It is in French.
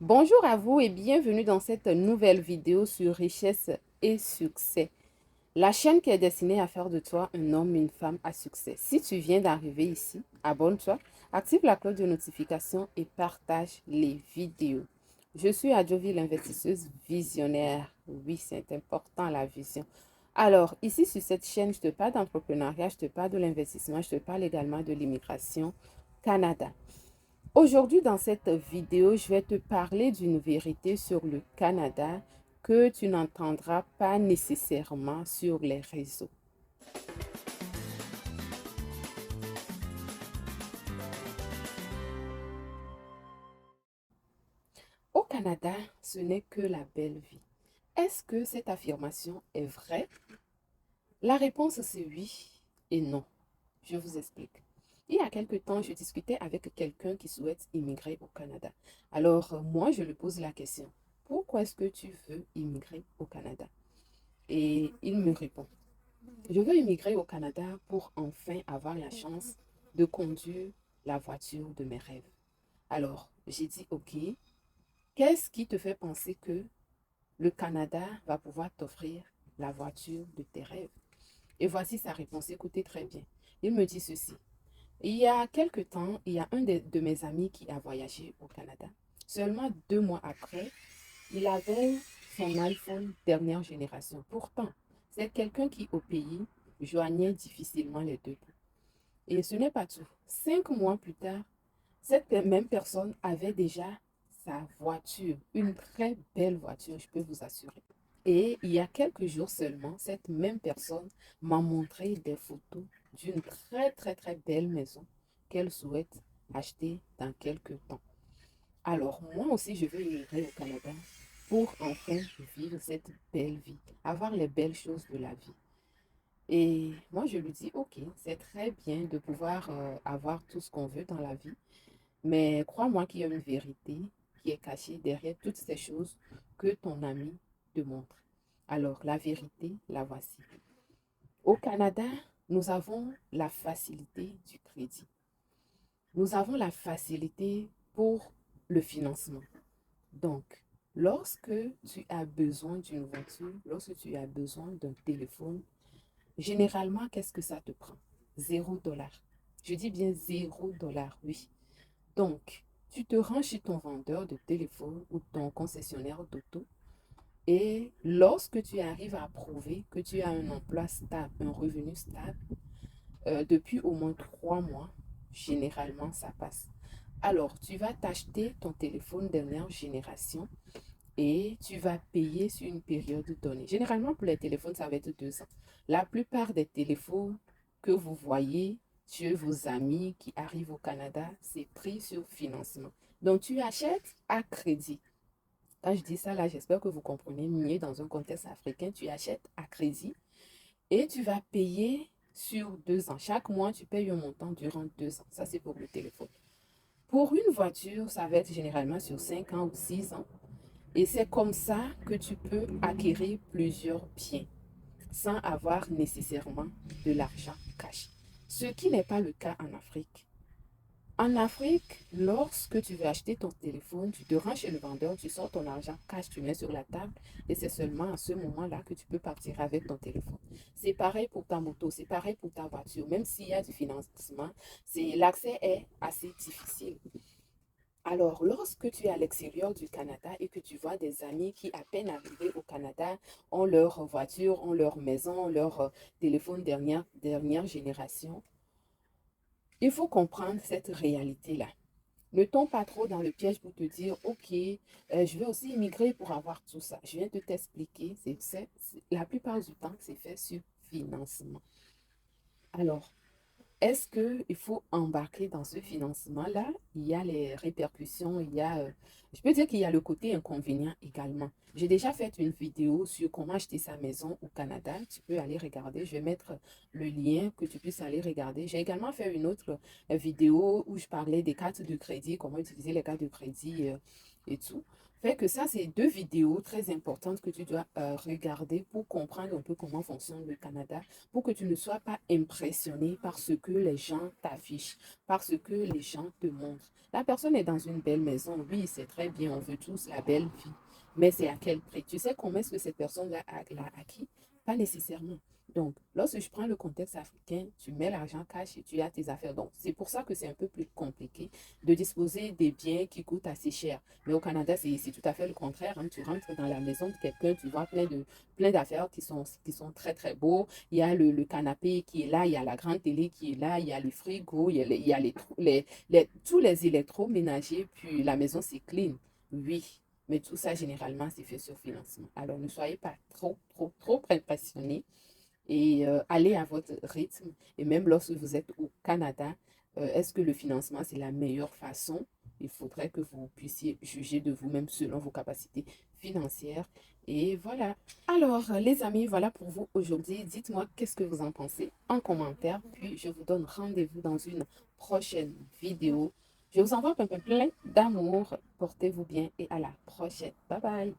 Bonjour à vous et bienvenue dans cette nouvelle vidéo sur richesse et succès. La chaîne qui est destinée à faire de toi un homme, une femme à succès. Si tu viens d'arriver ici, abonne-toi, active la cloche de notification et partage les vidéos. Je suis Adjovi, l'investisseuse visionnaire. Oui, c'est important la vision. Alors, ici sur cette chaîne, je te parle d'entrepreneuriat, je te parle de l'investissement, je te parle également de l'immigration Canada. Aujourd'hui, dans cette vidéo, je vais te parler d'une vérité sur le Canada que tu n'entendras pas nécessairement sur les réseaux. Au Canada, ce n'est que la belle vie. Est-ce que cette affirmation est vraie? La réponse, c'est oui et non. Je vous explique. Il y a quelque temps, je discutais avec quelqu'un qui souhaite immigrer au Canada. Alors, moi, je lui pose la question, pourquoi est-ce que tu veux immigrer au Canada? Et il me répond, je veux immigrer au Canada pour enfin avoir la chance de conduire la voiture de mes rêves. Alors, j'ai dit, OK, qu'est-ce qui te fait penser que le Canada va pouvoir t'offrir la voiture de tes rêves? Et voici sa réponse. Écoutez très bien. Il me dit ceci. Il y a quelque temps, il y a un de mes amis qui a voyagé au Canada. Seulement 2 mois après, il avait son iPhone dernière génération. Pourtant, c'est quelqu'un qui, au pays, joignait difficilement les deux bouts. Et ce n'est pas tout. 5 mois plus tard, cette même personne avait déjà sa voiture, une très belle voiture, je peux vous assurer. Et il y a quelques jours seulement, cette même personne m'a montré des photos d'une très très très belle maison qu'elle souhaite acheter dans quelques temps. Alors moi aussi, je veux immigrer au Canada pour enfin vivre cette belle vie, avoir les belles choses de la vie. Et moi, je lui dis, OK, c'est très bien de pouvoir avoir tout ce qu'on veut dans la vie, mais crois-moi qu'il y a une vérité qui est cachée derrière toutes ces choses que ton ami te montre. Alors, la vérité, la voici. Au Canada, nous avons la facilité du crédit. Nous avons la facilité pour le financement. Donc, lorsque tu as besoin d'une voiture, lorsque tu as besoin d'un téléphone, généralement, qu'est-ce que ça te prend? 0 dollar. Je dis bien 0 dollar, oui. Donc, tu te rends chez ton vendeur de téléphone ou ton concessionnaire d'auto et lorsque tu arrives à prouver que tu as un emploi stable, un revenu stable, depuis au moins 3 mois, généralement, ça passe. Alors, tu vas t'acheter ton téléphone dernière génération et tu vas payer sur une période donnée. Généralement, pour les téléphones, ça va être 2 ans. La plupart des téléphones que vous voyez chez vos amis qui arrivent au Canada, c'est pris sur financement. Donc, tu achètes à crédit. Quand je dis ça, là, j'espère que vous comprenez mieux dans un contexte africain. Tu achètes à crédit et tu vas payer sur 2 ans. Chaque mois, tu payes un montant durant 2 ans. Ça, c'est pour le téléphone. Pour une voiture, ça va être généralement sur 5 ans ou 6 ans. Et c'est comme ça que tu peux acquérir plusieurs biens sans avoir nécessairement de l'argent cash. Ce qui n'est pas le cas en Afrique. En Afrique, lorsque tu veux acheter ton téléphone, tu te rends chez le vendeur, tu sors ton argent cash, tu mets sur la table et c'est seulement à ce moment-là que tu peux partir avec ton téléphone. C'est pareil pour ta moto, c'est pareil pour ta voiture. Même s'il y a du financement, l'accès est assez difficile. Alors, lorsque tu es à l'extérieur du Canada et que tu vois des amis qui, à peine arrivés au Canada, ont leur voiture, ont leur maison, ont leur téléphone dernière génération, il faut comprendre cette réalité-là. Ne tombe pas trop dans le piège pour te dire, OK, je vais aussi immigrer pour avoir tout ça. Je viens de t'expliquer, la plupart du temps, c'est fait sur financement. Alors, est-ce qu'il faut embarquer dans ce financement-là? Il y a les répercussions, je peux dire qu'il y a le côté inconvénient également. J'ai déjà fait une vidéo sur comment acheter sa maison au Canada. Tu peux aller regarder. Je vais mettre le lien que tu puisses aller regarder. J'ai également fait une autre vidéo où je parlais des cartes de crédit, comment utiliser les cartes de crédit et tout. Fait que ça, c'est deux vidéos très importantes que tu dois regarder pour comprendre un peu comment fonctionne le Canada, pour que tu ne sois pas impressionné par ce que les gens t'affichent, par ce que les gens te montrent. La personne est dans une belle maison, oui, c'est très bien, on veut tous la belle vie, mais c'est à quel prix? Tu sais comment est-ce que cette personne-là l'a acquis? Pas nécessairement. Donc, lorsque je prends le contexte africain, tu mets l'argent cash et tu as tes affaires. Donc, c'est pour ça que c'est un peu plus compliqué de disposer des biens qui coûtent assez cher. Mais au Canada, c'est tout à fait le contraire, hein. Tu rentres dans la maison de quelqu'un, tu vois plein d'affaires qui sont très, très beaux. Il y a le canapé qui est là, il y a la grande télé qui est là, il y a le frigo, il y a tous les électroménagers, puis la maison, c'est clean. Oui, mais tout ça, généralement, c'est fait sur financement. Alors, ne soyez pas trop impressionnés et allez à votre rythme. Et même lorsque vous êtes au Canada, est-ce que le financement, c'est la meilleure façon? Il faudrait que vous puissiez juger de vous-même selon vos capacités financières. Et voilà. Alors, les amis, voilà pour vous aujourd'hui. Dites-moi qu'est-ce que vous en pensez en commentaire. Puis, je vous donne rendez-vous dans une prochaine vidéo. Je vous envoie plein d'amour. Portez-vous bien et à la prochaine. Bye bye.